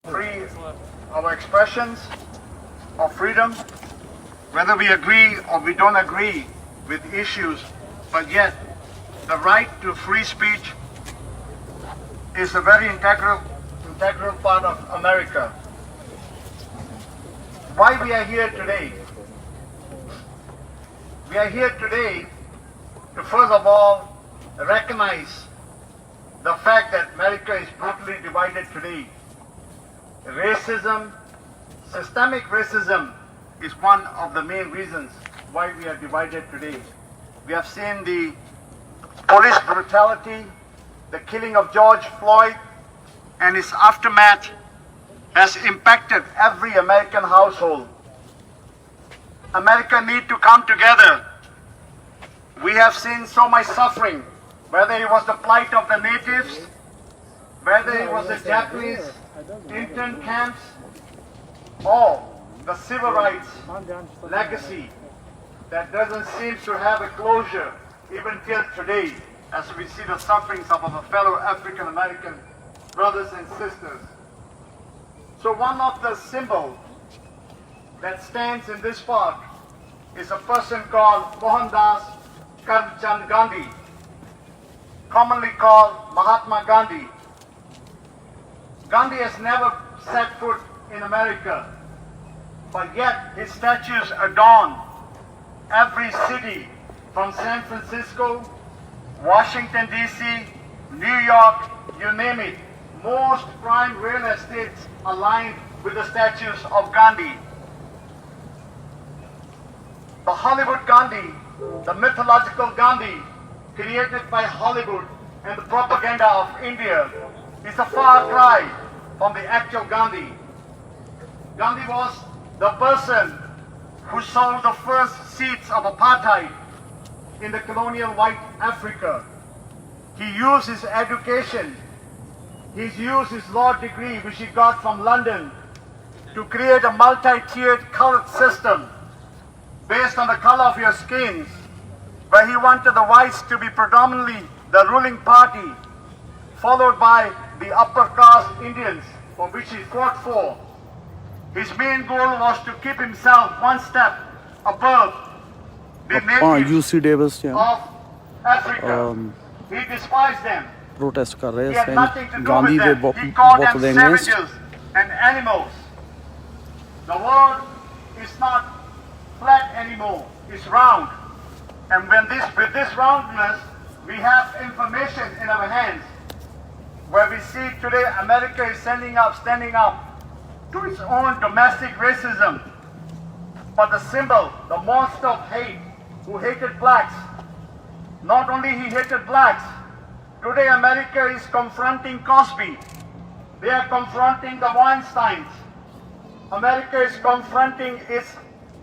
free our expressions of freedom, whether we agree or we don't agree with issues, but yet the right to free speech is a very integral part of America. Why we are here today? We are here today to first of all recognize the fact that America is brutally divided today. Racism, systemic racism is one of the main reasons why we are divided today. We have seen the police brutality, the killing of George Floyd, and its aftermath has impacted every American household. America needs to come together. We have seen so much suffering, whether it was the plight of the natives, whether it was the Japanese intern camps, or the civil rights legacy that doesn't seem to have a closure even till today, as we see the sufferings of our fellow African American brothers and sisters. So one of the symbols that stands in this park is a person called Mohandas Karamchand Gandhi, commonly called Mahatma Gandhi. Gandhi has never set foot in America, but yet his statues adorn every city from San Francisco, Washington DC, New York, you name it. Most prime real estates aligned with the statues of Gandhi. The Hollywood Gandhi, the mythological Gandhi created by Hollywood and the propaganda of India, is a far cry from the actual Gandhi. Gandhi was the person who sowed the first seeds of apartheid in the colonial white Africa. He used his education, he used his law degree, which he got from London, to create a multi-tiered caste system based on the color of your skins, where he wanted the whites to be predominantly the ruling party, followed by the upper caste Indians, for which he fought for. His main goal was to keep himself one step above the natives of Africa. He despised them. Protest कर रहे He had हैं nothing to do Gandhi with they them. He called them बहुत savages and animals. The world is not flat anymore, it's round. And with this roundness, we have information in our hands, where we see today America is standing up to its own domestic racism. But the symbol, the monster of hate, who hated blacks, not only he hated blacks, today America is confronting Cosby. They are confronting the Weinsteins. America is confronting its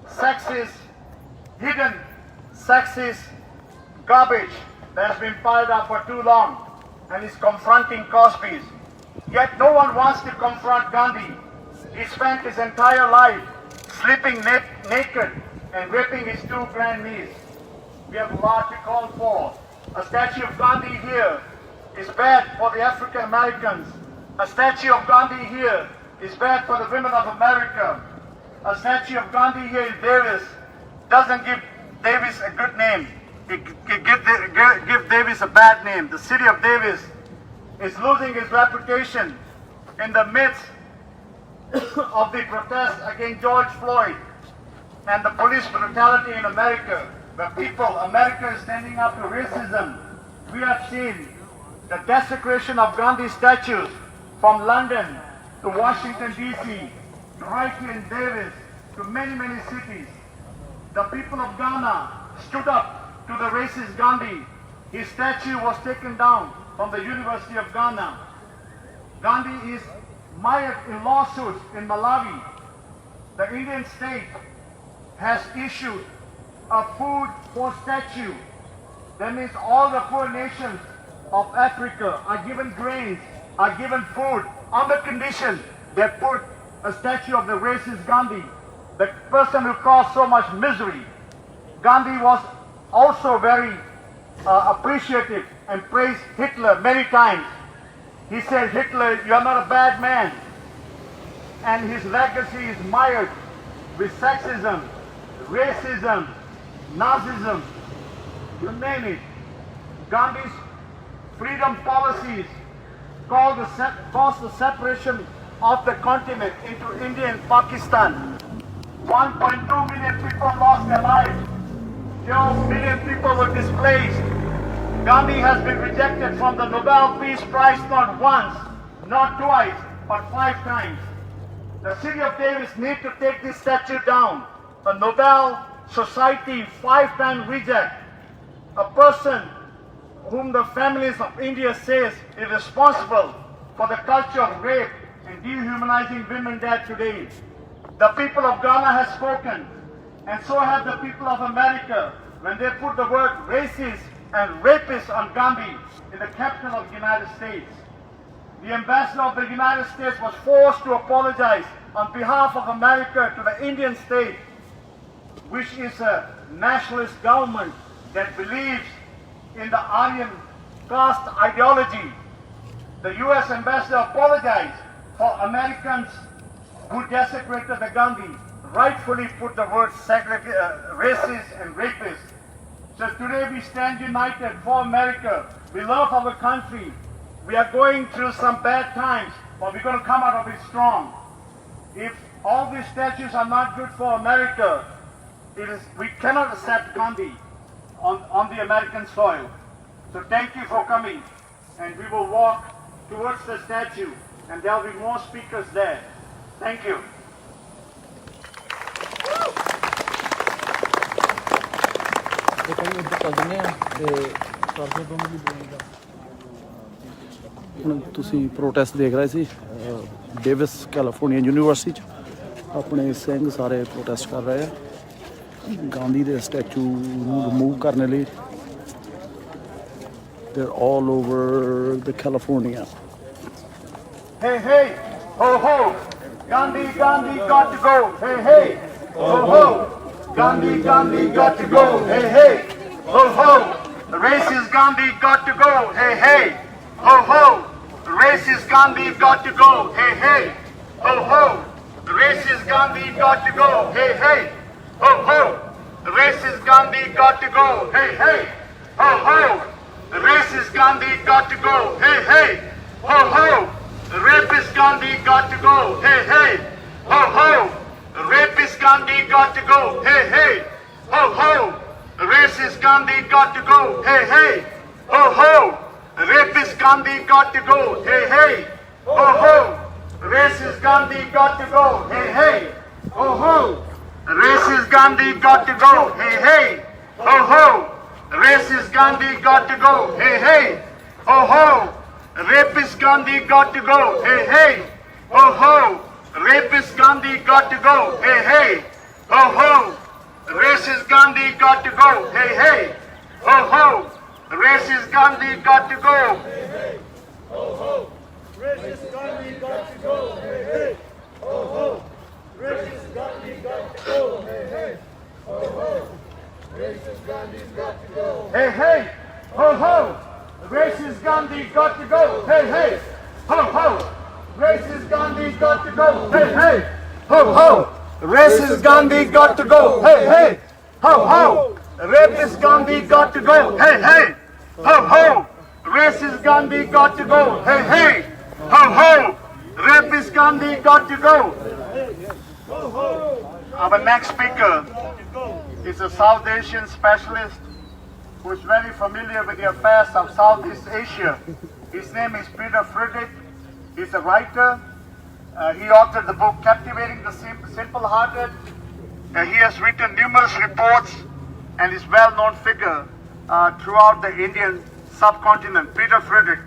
sexist, hidden sexist garbage that has been piled up for too long, and is confronting Cosby's. Yet no one wants to confront Gandhi. He spent his entire life sleeping naked and raping his two grandniece. We have a lot to call for. A statue of Gandhi here is bad for the African Americans. A statue of Gandhi here is bad for the women of America. A statue of Gandhi here in Davis doesn't give Davis a good name. It give Davis a bad name. The city of Davis is losing its reputation in the midst of the protests against George Floyd and the police brutality in America, where America is standing up to racism. We have seen the desecration of Gandhi statues from London to Washington DC, to right here in Davis, to many, many cities. The people of Ghana stood up to the racist Gandhi. His statue was taken down from the University of Ghana. Gandhi is mired in lawsuits in Malawi. The Indian state has issued a food for statue. That means all the poor nations of Africa are given grains, are given food, on the condition they put a statue of the racist Gandhi, the person who caused so much misery. Gandhi was also very appreciative and praised Hitler many times. He said, Hitler, you are not a bad man. and his legacy is mired with sexism, racism, Nazism, you name it. Gandhi's freedom policies caused the separation of the continent into India and Pakistan. 1.2 million people lost their lives. 12 million people were displaced. Gandhi has been rejected from the Nobel Peace Prize not once, not twice, but 5 times. The city of Davis needs to take this statue down. A Nobel Society 5-time reject. A person whom the families of India says is responsible for the culture of rape and dehumanizing women there today. The people of Ghana have spoken, and so have the people of America when they put the word racist and rapist on Gandhi in the capital of the United States. The ambassador of the United States was forced to apologize on behalf of America to the Indian state, which is a nationalist government that believes in the Aryan caste ideology. The U.S. ambassador apologized for Americans who desecrated the Gandhi, rightfully put the word racist and rapist. So today we stand united for America. We love our country. We are going through some bad times, but we're going to come out of it strong. If all these statues are not good for America, we cannot accept Gandhi on the American soil. So thank you for coming, and we will walk towards the statue, and there will be more speakers there. Thank you. ਹੁਣ ਤੁਸੀਂ protest ਦੇਖ ਰਹੇ ਸੀ Davis California university 'ਚ ਆਪਣੇ ਸਿੰਘ ਸਾਰੇ protest ਕਰ ਰਹੇ ਆ ਗਾਂਧੀ ਦੇ ਸਟੈਚੂ ਨੂੰ ਰਿਮੂਵ ਕਰਨ ਲਈ they're all over the California. Hey, hey, ho, ho, Gandhi, Gandhi got to go. Hey, hey, ho, ho, Gandhi, Gandhi got to go. Hey, hey, ho, ho, the racist Gandhi got to go. Hey, hey, ho, ho, the racist Gandhi got to go. Hey, hey, ho, ho, the racist Gandhi got to go. Hey, hey, ho, ho, the racist Gandhi got to go. Hey, hey, ho, ho, the racist Gandhi got to go. Hey, hey, ho, ho, the rapist Gandhi got to go. Hey, hey, ho, ho, the rapist Gandhi got to go. Hey, hey, ho, ho, the racist Gandhi got to go. Hey, hey, ho, ho, the rapist Gandhi got to go. Hey, hey, ho, ho, the racist Gandhi got to go. Hey, hey, ho, ho, the racist Gandhi got to go. Hey, hey, ho, ho, the racist Gandhi got to go. Hey, hey, ho, ho, the rapist Gandhi got to go. Hey, hey, ho, ho, the rapist Gandhi got to go. Hey, hey, ho, ho, the racist Gandhi got to go. Hey, hey, ho, ho, the racist Gandhi got to go. Hey, hey, ho, ho, racist Gandhi got to go. Hey, hey, ho, ho, racist Gandhi got to go. Hey, hey, ho, ho, racist Gandhi got to go. Hey, hey, ho, ho, the racist Gandhi got to go. Hey, hey, ho, ho, racist Gandhi got to go. Hey, hey, ho, ho, the racist Gandhi got to go. Hey, hey, ho, ho, the rapist Gandhi got to go. Hey, hey, ho, ho, racist Gandhi got to go. Hey, hey, ho, ho, rapist Gandhi got to go. Our next speaker is a South Asian specialist who is very familiar with the affairs of Southeast Asia. His name is Peter Friedrich. He's a writer. He authored the book Captivating the Simple-Hearted. He has written numerous reports and is a well-known figure throughout the Indian subcontinent. Peter Friedrich.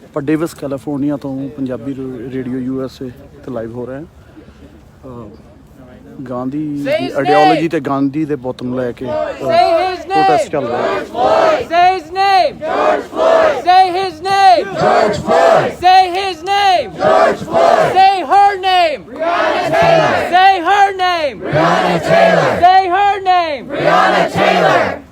ਆਪਾਂ Davis California ਤੋਂ Punjabi radio USA ਤੇ live ਹੋ ਰਹੇ ਹਾਂ ਗਾਂਧੀ ਦੀ ideology ਤੇ ਗਾਂਧੀ ਦੇ ਬੁੱਤ ਨੂੰ ਲੈ ਕੇ ਪ੍ਰੋਟੈਸਟ ਚੱਲ ਰਿਹਾ ਹੈ Say his name. George Floyd. Say his name. George Floyd. Say his name. George Floyd. Say her name. Breonna Taylor. Say her name. Breonna Taylor.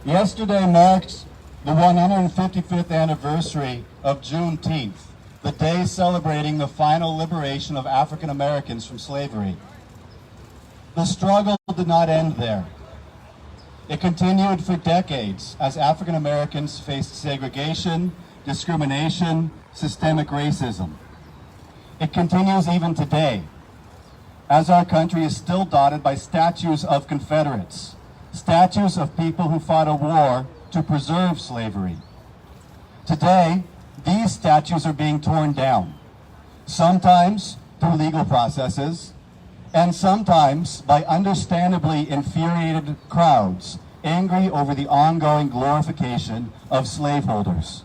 Yesterday marked the 155th anniversary of Juneteenth, the day celebrating the final liberation of African Americans from slavery. The struggle did not end there. It continued for decades as African Americans faced segregation, discrimination, systemic racism. It continues even today, as our country is still dotted by statues of Confederates, statues of people who fought a war to preserve slavery. Today, these statues are being torn down, sometimes through legal processes, and sometimes by understandably infuriated crowds angry over the ongoing glorification of slaveholders.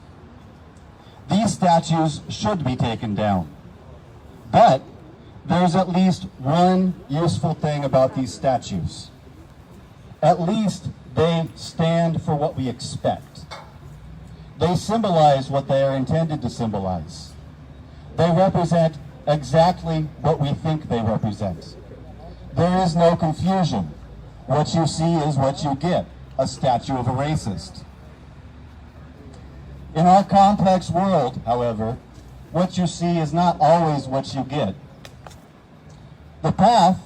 These statues should be taken down. But there's at least one useful thing about these statues. At least they stand for what we expect. They symbolize what they are intended to symbolize. They represent exactly what we think they represent. There is no confusion. What you see is what you get, a statue of a racist. In our complex world, however, what you see is not always what you get. The path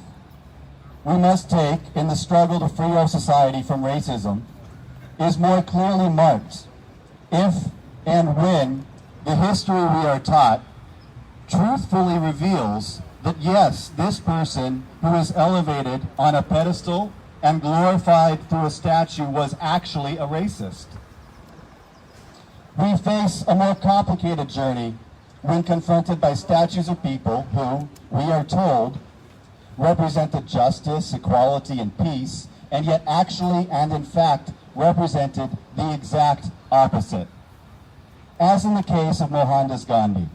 we must take in the struggle to free our society from racism is more clearly marked if and when the history we are taught truthfully reveals that yes, this person who is elevated on a pedestal and glorified through a statue was actually a racist. We face a more complicated journey when confronted by statues of people who, we are told, represented justice, equality, and peace, and yet actually and in fact represented the exact opposite, as in the case of Mohandas Gandhi.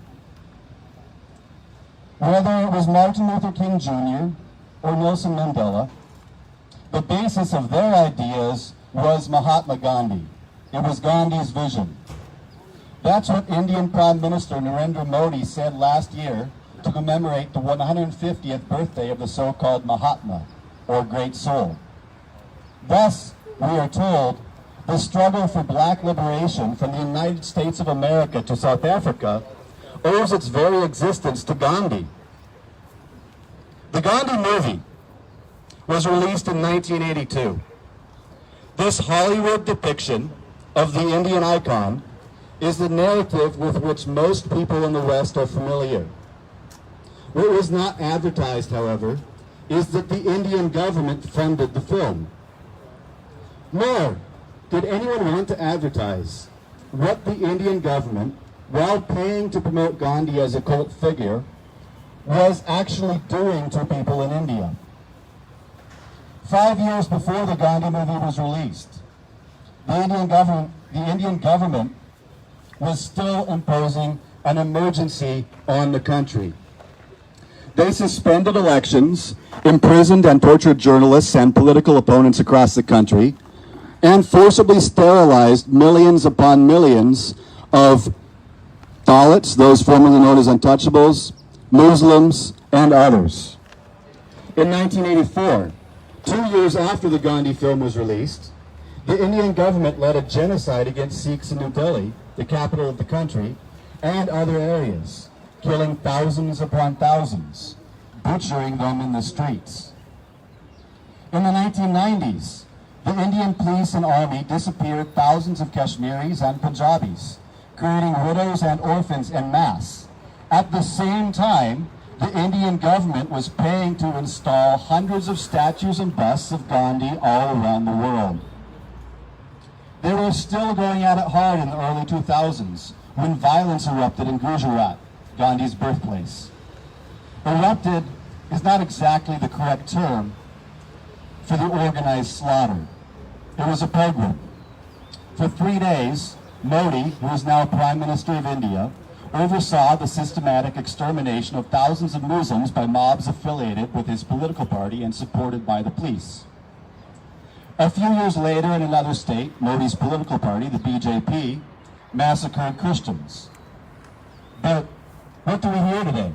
Whether it was Martin Luther King Jr. or Nelson Mandela, the basis of their ideas was Mahatma Gandhi. It was Gandhi's vision. That's what Indian Prime Minister Narendra Modi said last year to commemorate the 150th birthday of the so-called Mahatma, or Great Soul. Thus, we are told, the struggle for black liberation from the United States of America to South Africa owes its very existence to Gandhi. The Gandhi movie was released in 1982. This Hollywood depiction of the Indian icon is the narrative with which most people in the West are familiar. What was not advertised, however, is that the Indian government funded the film. Nor did anyone want to advertise what the Indian government, while paying to promote Gandhi as a cult figure, was actually doing to people in India. 5 years before the Gandhi movie was released, the Indian government was still imposing an emergency on the country. They suspended elections, imprisoned and tortured journalists and political opponents across the country, and forcibly sterilized millions upon millions of Dalits, those formerly known as untouchables, Muslims, and others. In 1984, 2 years after the Gandhi film was released, the Indian government led a genocide against Sikhs in New Delhi, the capital of the country, and other areas, killing thousands upon thousands, butchering them in the streets. In the 1990s, the Indian police and army disappeared thousands of Kashmiris and Punjabis, creating widows and orphans en masse. At the same time, the Indian government was paying to install hundreds of statues and busts of Gandhi all around the world. They were still going at it hard in the early 2000s when violence erupted in Gujarat, Gandhi's birthplace. Erupted is not exactly the correct term for the organized slaughter. It was a pogrom. For 3 days, Modi, who is now Prime Minister of India, oversaw the systematic extermination of thousands of Muslims by mobs affiliated with his political party and supported by the police. A few years later, in another state, Modi's political party, the BJP, massacred Christians. But what do we hear today?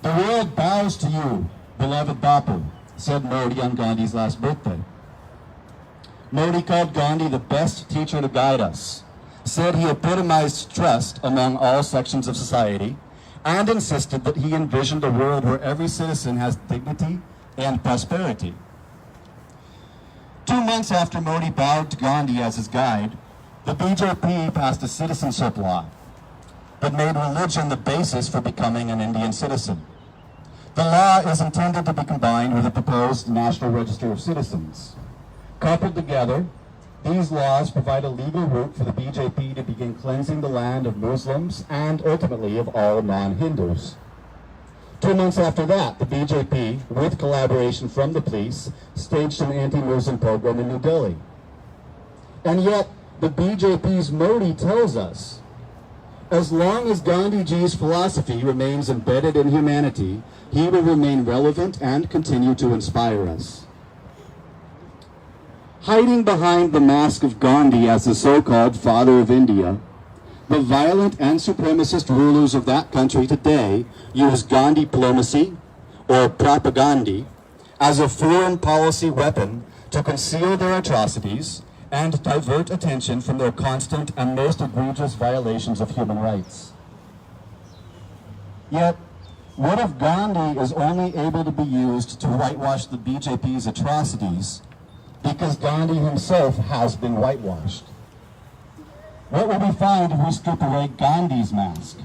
The world bows to you, beloved Bapu, said Modi on Gandhi's last birthday. Modi called Gandhi the best teacher to guide us, said he epitomized trust among all sections of society, and insisted that he envisioned a world where every citizen has dignity and prosperity. 2 months after Modi bowed to Gandhi as his guide, the BJP passed a citizenship law that made religion the basis for becoming an Indian citizen. The law is intended to be combined with a proposed National Register of Citizens. Coupled together, these laws provide a legal route for the BJP to begin cleansing the land of Muslims and ultimately of all non-Hindus. 2 months after that, the BJP, with collaboration from the police, staged an anti-Muslim pogrom in New Delhi. And yet, the BJP's Modi tells us, as long as Gandhiji's philosophy remains embedded in humanity, he will remain relevant and continue to inspire us. Hiding behind the mask of Gandhi as the so-called father of India, the violent and supremacist rulers of that country today use Gandhi diplomacy, or propaganda, as a foreign policy weapon to conceal their atrocities and divert attention from their constant and most egregious violations of human rights. Yet, what if Gandhi is only able to be used to whitewash the BJP's atrocities because Gandhi himself has been whitewashed? What will we find if we strip away Gandhi's mask?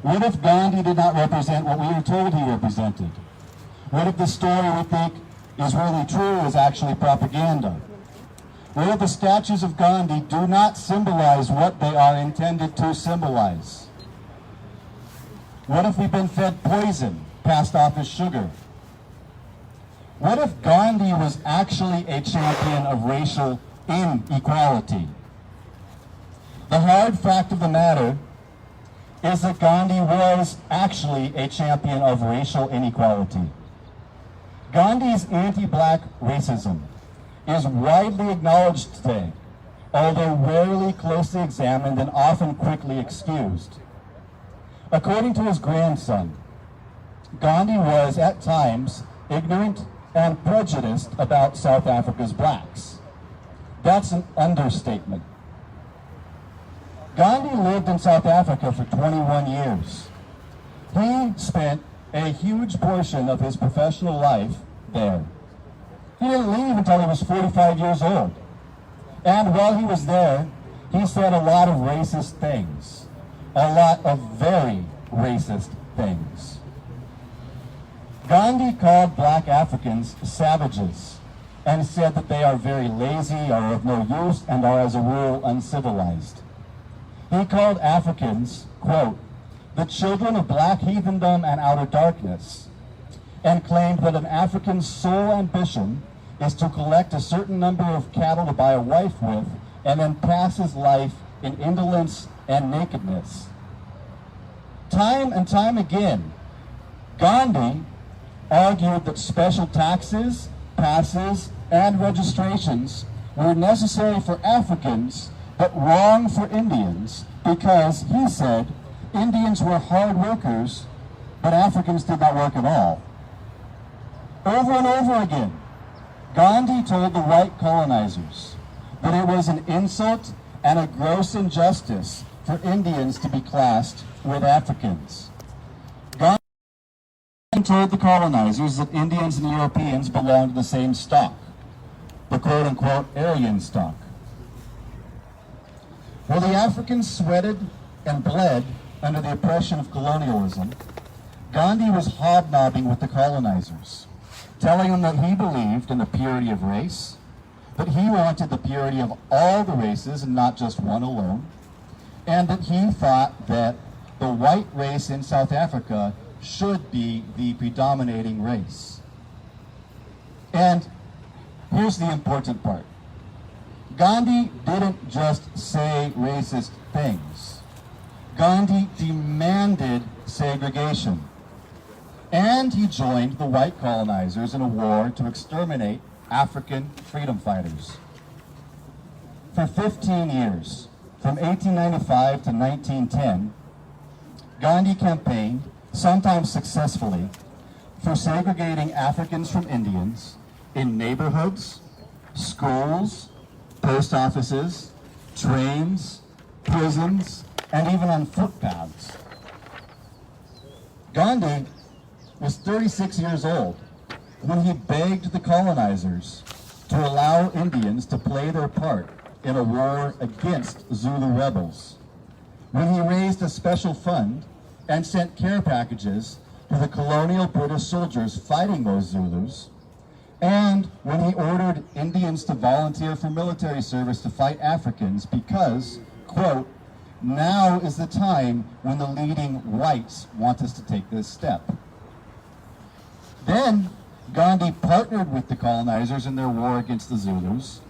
What if Gandhi did not represent what we are told he represented? What if the story we think is really true is actually propaganda? What if the statues of Gandhi do not symbolize what they are intended to symbolize? What if we've been fed poison, passed off as sugar? What if Gandhi was actually a champion of racial inequality? The hard fact of the matter is that Gandhi was actually a champion of racial inequality. Gandhi's anti-black racism is widely acknowledged today, although rarely closely examined and often quickly excused. According to his grandson, Gandhi was at times ignorant and prejudiced about South Africa's blacks. That's an understatement. Gandhi lived in South Africa for 21 years. He spent a huge portion of his professional life there. He didn't leave until he was 45 years old. And while he was there, he said a lot of racist things. A lot of very racist things. Gandhi called black Africans savages and said that they are very lazy, are of no use, and are as a rule uncivilized. He called Africans, quote, the children of black heathendom and outer darkness, and claimed that an African's sole ambition is to collect a certain number of cattle to buy a wife with and then pass his life in indolence and nakedness. Time and time again, Gandhi argued that special taxes, passes, and registrations were necessary for Africans but wrong for Indians because, he said, Indians were hard workers, but Africans did not work at all. Over and over again, Gandhi told the white colonizers that it was an insult and a gross injustice for Indians to be classed with Africans. Gandhi told the colonizers that Indians and Europeans belonged to the same stock, the quote-unquote Aryan stock. While the Africans sweated and bled under the oppression of colonialism, Gandhi was hobnobbing with the colonizers, telling them that he believed in the purity of race, that he wanted the purity of all the races and not just one alone, and that he thought that the white race in South Africa should be the predominating race. And here's the important part. Gandhi didn't just say racist things. Gandhi demanded segregation. And he joined the white colonizers in a war to exterminate African freedom fighters. For 15 years, from 1895 to 1910, Gandhi campaigned, sometimes successfully, for segregating Africans from Indians in neighborhoods, schools, post offices, trains, prisons, and even on footpaths. Gandhi was 36 years old when he begged the colonizers to allow Indians to play their part in a war against Zulu rebels, when he raised a special fund and sent care packages to the colonial British soldiers fighting those Zulus, and when he ordered Indians to volunteer for military service to fight Africans because, quote, now is the time when the leading whites want us to take this step. Then Gandhi partnered with the colonizers in their war against the Zulus,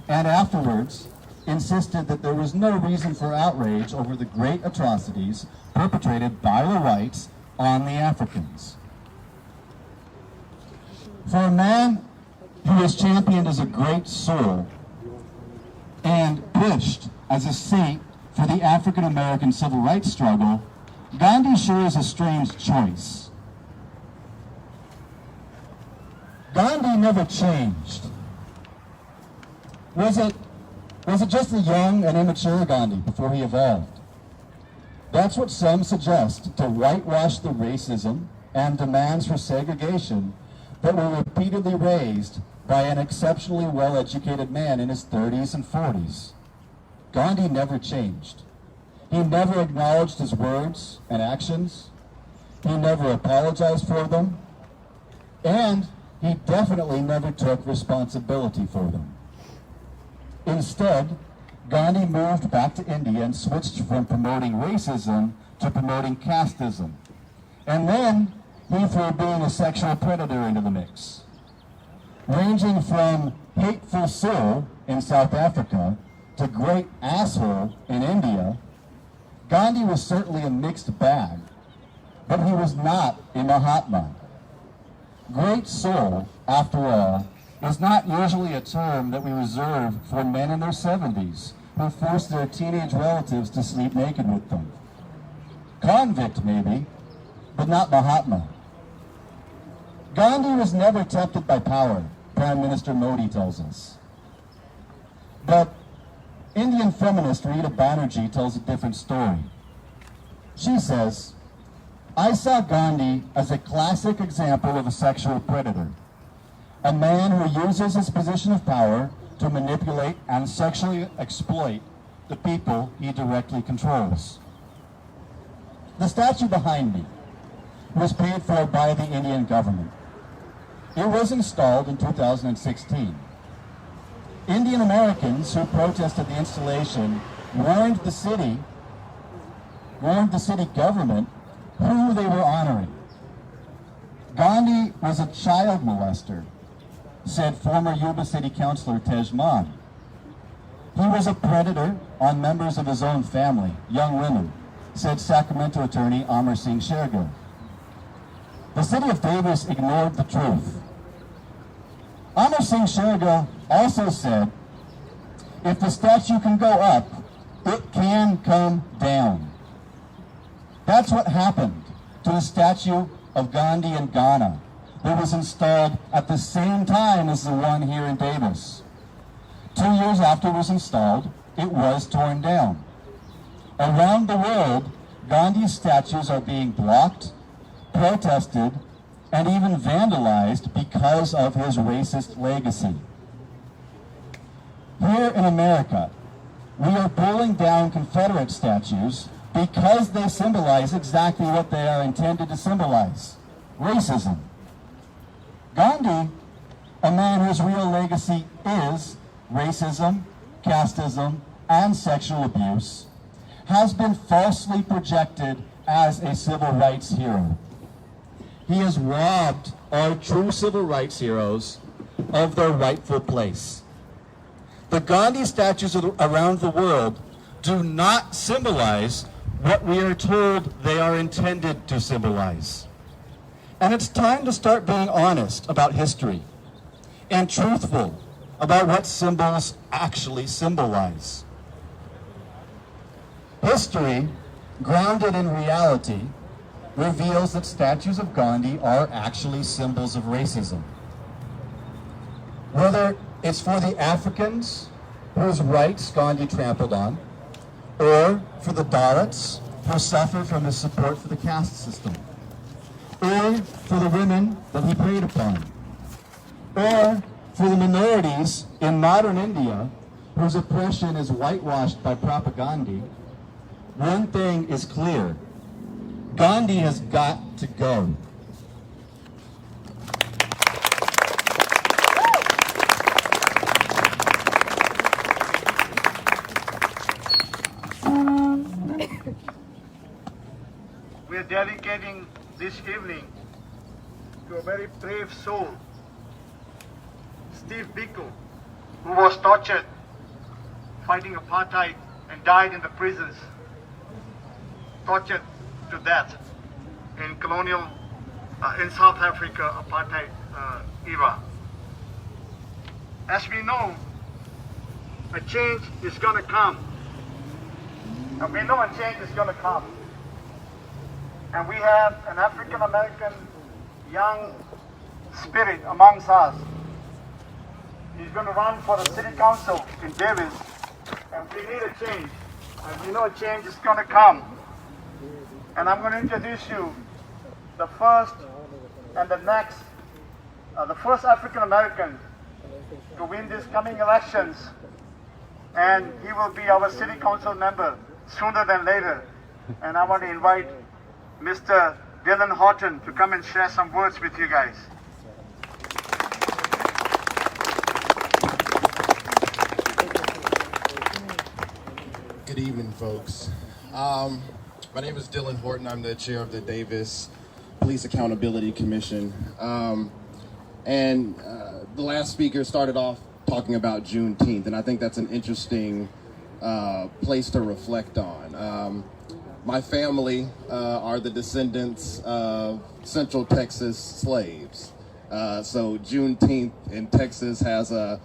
and afterwards insisted that there was no reason for outrage over the great atrocities perpetrated by the whites on the Africans. For a man who was championed as a great soul and pushed as a saint for the African American civil rights struggle, Gandhi sure is a strange choice. Gandhi never changed. Was it just the young and immature Gandhi before he evolved? That's what some suggest to whitewash the racism and demands for segregation that were repeatedly raised by an exceptionally well-educated man in his 30s and 40s. Gandhi never changed. He never acknowledged his words and actions. He never apologized for them. And he definitely never took responsibility for them. Instead, Gandhi moved back to India and switched from promoting racism to promoting casteism. And then he threw being a sexual predator into the mix. Ranging from hateful soul in South Africa to great asshole in India, Gandhi was certainly a mixed bag, but he was not a Mahatma. Great soul, after all, is not usually a term that we reserve for men in their 70s who force their teenage relatives to sleep naked with them. Convict, maybe, but not Mahatma. Gandhi was never tempted by power, Prime Minister Modi tells us. But Indian feminist Rita Banerjee tells a different story. She says, I saw Gandhi as a classic example of a sexual predator, a man who uses his position of power to manipulate and sexually exploit the people he directly controls. The statue behind me was paid for by the Indian government. It was installed in 2016. Indian Americans who protested the installation warned the city government who they were honoring. Gandhi was a child molester, said former Yuba City Councilor Tej Maan. He was a predator on members of his own family, young women, said Sacramento attorney Amar Singh Shergill. The city of Davis ignored the truth. Amar Singh Shergill also said, if the statue can go up, it can come down. That's what happened to the statue of Gandhi in Ghana that was installed at the same time as the one here in Davis. 2 years after it was installed, it was torn down. Around the world, Gandhi's statues are being blocked, protested, and even vandalized because of his racist legacy. Here in America, we are pulling down Confederate statues because they symbolize exactly what they are intended to symbolize: racism. Gandhi, a man whose real legacy is racism, casteism, and sexual abuse, has been falsely projected as a civil rights hero. He has robbed our true civil rights heroes of their rightful place. The Gandhi statues around the world do not symbolize what we are told they are intended to symbolize. And it's time to start being honest about history and truthful about what symbols actually symbolize. History, grounded in reality, reveals that statues of Gandhi are actually symbols of racism. Whether it's for the Africans whose rights Gandhi trampled on, or for the Dalits who suffer from his support for the caste system, or for the women that he preyed upon, or for the minorities in modern India whose oppression is whitewashed by propaganda, one thing is clear: Gandhi has got to go. We are dedicating this evening to a very brave soul, Steve Biko, who was tortured fighting apartheid and died in the prisons, tortured to death in colonial, in South Africa apartheid era. As we know, a change is going to come. And we know a change is going to come. And we have an African American young spirit amongst us. He's going to run for the city council in Davis. And we need a change. And we know a change is going to come. And I'm going to introduce you the first and the next, the first African American to win these coming elections. And he will be our city council member sooner than later. And I want to invite Mr. Dylan Horton to come and share some words with you guys. Good evening, folks. My name is Dylan Horton. I'm the chair of the Davis Police Accountability Commission. The last speaker started off talking about Juneteenth, and I think that's an interesting place to reflect on. My family are the descendants of Central Texas slaves. So Juneteenth in Texas has a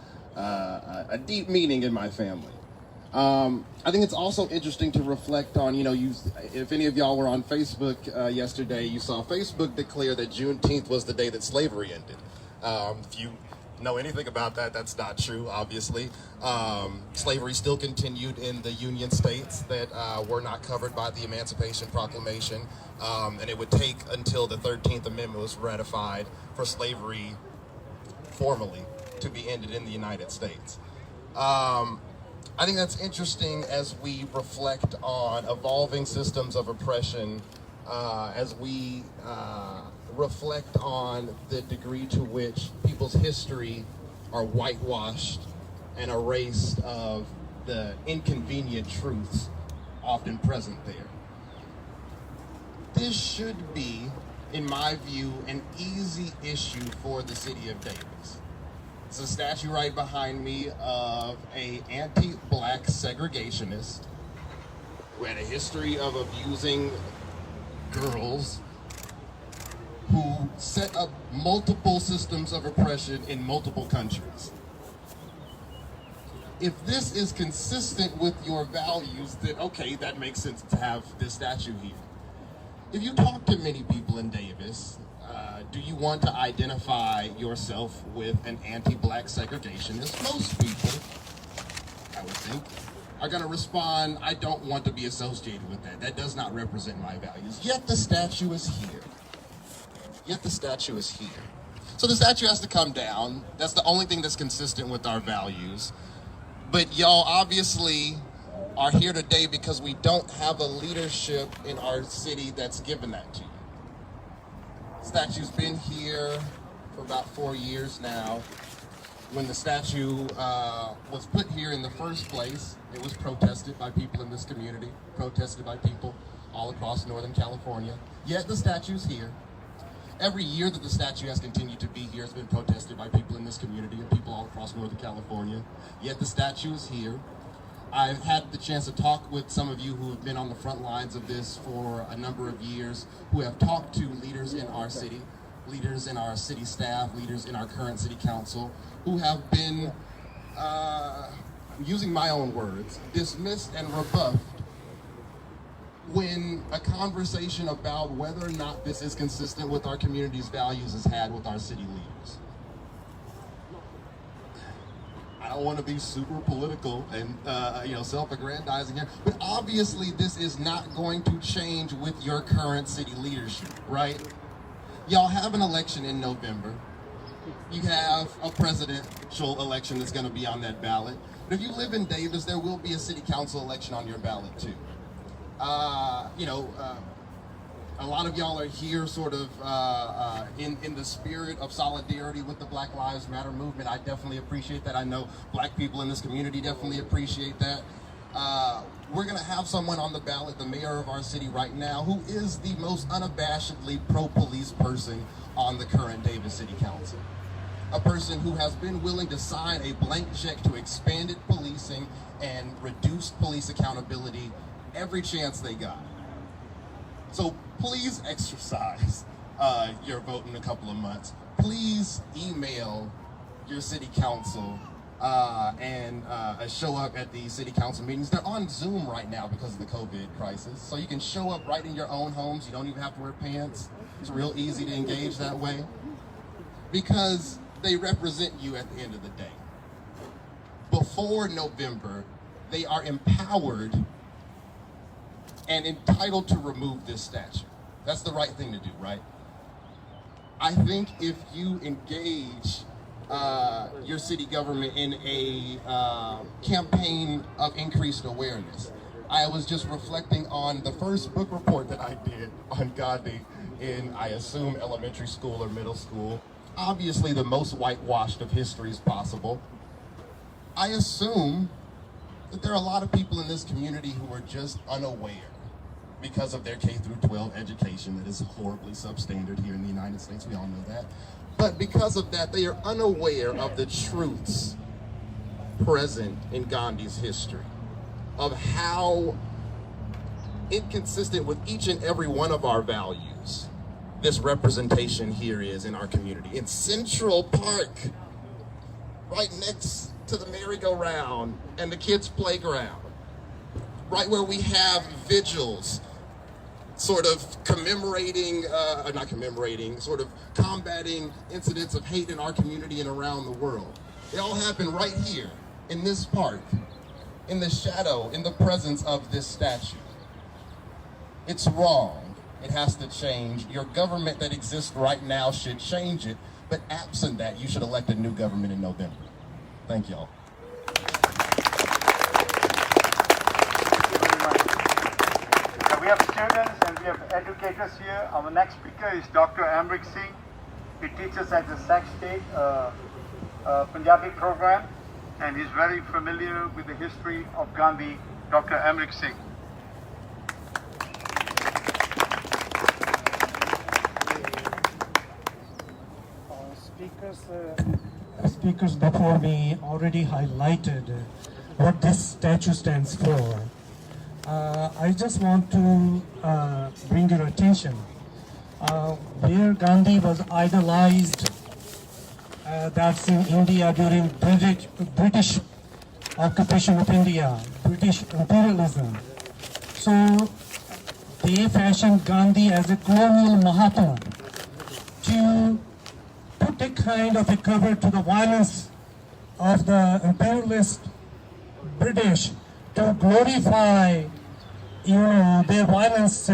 deep meaning in my family. I think it's also interesting to reflect on, if any of y'all were on Facebook yesterday, you saw Facebook declare that Juneteenth was the day that slavery ended. If you know anything about that, that's not true, obviously. Slavery still continued in the Union states that were not covered by the Emancipation Proclamation, and it would take until the 13th Amendment was ratified for slavery formally to be ended in the United States. I think that's interesting as we reflect on evolving systems of oppression, as we reflect on the degree to which people's history are whitewashed and erased of the inconvenient truths often present there. This should be, in my view, an easy issue for the city of Davis. There's a statue right behind me of an anti-black segregationist who had a history of abusing girls, who set up multiple systems of oppression in multiple countries. If this is consistent with your values, then okay, that makes sense to have this statue here. If you talk to many people in Davis, do you want to identify yourself with an anti-black segregationist? Most people, I would think, are going to respond, I don't want to be associated with that. That does not represent my values. Yet the statue is here. Yet the statue is here. So the statue has to come down. That's the only thing that's consistent with our values. But y'all obviously are here today because we don't have a leadership in our city that's given that to you. Statue's been here for about 4 years now. When the statue was put here in the first place, it was protested by people in this community, protested by people all across Northern California. Yet the statue's here. Every year that the statue has continued to be here, it's been protested by people in this community and people all across Northern California. Yet the statue is here. I've had the chance to talk with some of you who have been on the front lines of this for a number of years, who have talked to leaders in our city, leaders in our city staff, leaders in our current city council, who have been using my own words, dismissed and rebuffed when a conversation about whether or not this is consistent with our community's values is had with our city leaders. I don't want to be super political and self-aggrandizing here, but obviously this is not going to change with your current city leadership, right? Y'all have an election in November. You have a presidential election that's going to be on that ballot. But if you live in Davis, there will be a city council election on your ballot too. A lot of y'all are here sort of in the spirit of solidarity with the Black Lives Matter movement. I definitely appreciate that. I know black people in this community definitely appreciate that. We're gonna have someone on the ballot, the mayor of our city right now, who is the most unabashedly pro-police person on the current Davis City Council. A person who has been willing to sign a blank check to expanded policing and reduce police accountability every chance they got. So please exercise your vote in a couple of months. Please email your city council and show up at the city council meetings. They're on Zoom right now because of the COVID crisis. So you can show up right in your own homes. You don't even have to wear pants. It's real easy to engage that way because they represent you at the end of the day. Before November, they are empowered and entitled to remove this statue. That's the right thing to do, right? I think if you engage your city government in a campaign of increased awareness. I was just reflecting on the first book report that I did on Gandhi in, I assume, elementary school or middle school. Obviously the most whitewashed of histories possible. I assume that there are a lot of people in this community who are just unaware because of their K-12 education that is horribly substandard here in the United States. We all know that. But because of that, they are unaware of the truths present in Gandhi's history, of how inconsistent with each and every one of our values this representation here is in our community. In Central Park, right next to the merry-go-round and the kids' playground, right where we have vigils sort of commemorating, sort of combating incidents of hate in our community and around the world. They all happen right here in this park, in the shadow, in the presence of this statue. It's wrong. It has to change. Your government that exists right now should change it, but absent that, you should elect a new government in November. Thank y'all. We have students and we have educators here. Our next speaker is Dr. Amrik Singh. He teaches at the Sac State Punjabi program, and he's very familiar with the history of Gandhi. Dr. Amrik Singh. Speakers before me already highlighted what this statue stands for. I just want to bring your attention where Gandhi was idolized. That's in India during British occupation of India, British imperialism. So they fashioned Gandhi as a colonial Mahatma to put a kind of a cover to the violence of the imperialist British, to glorify, their violence.